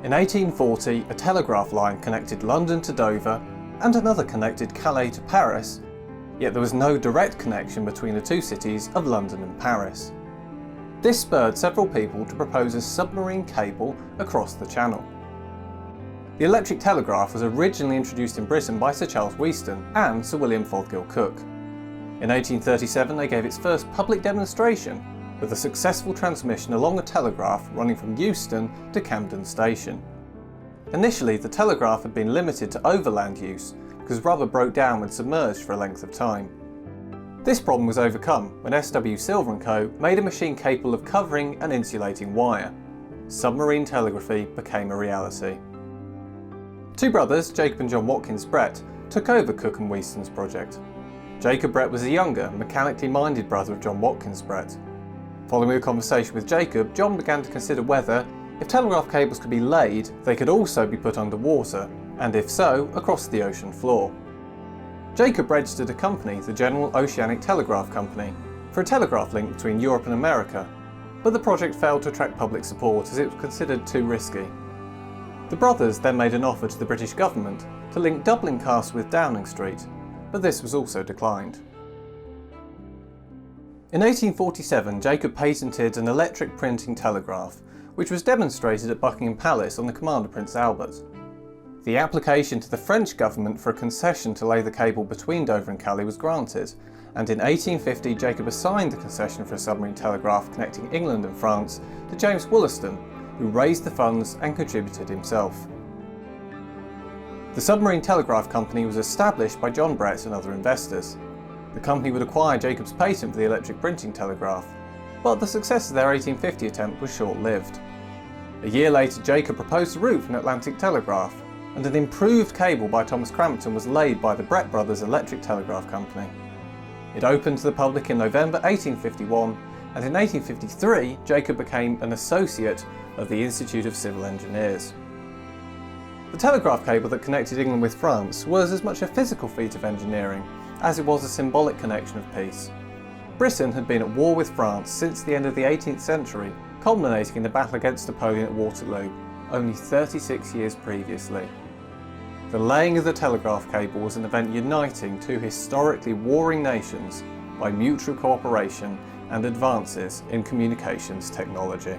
In 1840, a telegraph line connected London to Dover and another connected Calais to Paris, yet there was no direct connection between the two cities of London and Paris. This spurred several people to propose a submarine cable across the channel. The electric telegraph was originally introduced in Britain by Sir Charles Wheatstone and Sir William Fothergill Cooke. In 1837 they gave its first public demonstration with a successful transmission along a telegraph running from Euston to Camden station. Initially the telegraph had been limited to overland use because rubber broke down when submerged for a length of time. This problem was overcome when S.W. Silver & Co. made a machine capable of covering and insulating wire. Submarine telegraphy became a reality. Two brothers, Jacob and John Watkins Brett, took over Cooke and Wheatstone's project. Jacob Brett was a younger, mechanically minded brother of John Watkins Brett. Following a conversation with Jacob, John began to consider whether, if telegraph cables could be laid, they could also be put underwater, and if so, across the ocean floor. Jacob registered a company, the General Oceanic Telegraph Company, for a telegraph link between Europe and America, but the project failed to attract public support as it was considered too risky. The brothers then made an offer to the British government to link Dublin Castle with Downing Street, but this was also declined. In 1847, Jacob patented an electric printing telegraph, which was demonstrated at Buckingham Palace on the command of Prince Albert. The application to the French government for a concession to lay the cable between Dover and Calais was granted, and in 1850 Jacob assigned the concession for a submarine telegraph connecting England and France to James Wheatstone, who raised the funds and contributed himself. The Submarine Telegraph Company was established by John Brett and other investors. The company would acquire Jacob's patent for the electric printing telegraph, but the success of their 1850 attempt was short-lived. A year later, Jacob proposed a route for an Atlantic telegraph, and an improved cable by Thomas Crampton was laid by the Brett Brothers Electric Telegraph Company. It opened to the public in November 1851, and in 1853 Jacob became an associate of the Institute of Civil Engineers. The telegraph cable that connected England with France was as much a physical feat of engineering as it was a symbolic connection of peace. Britain had been at war with France since the end of the 18th century, culminating in the battle against Napoleon at Waterloo, only 36 years previously. The laying of the telegraph cable was an event uniting two historically warring nations by mutual cooperation and advances in communications technology.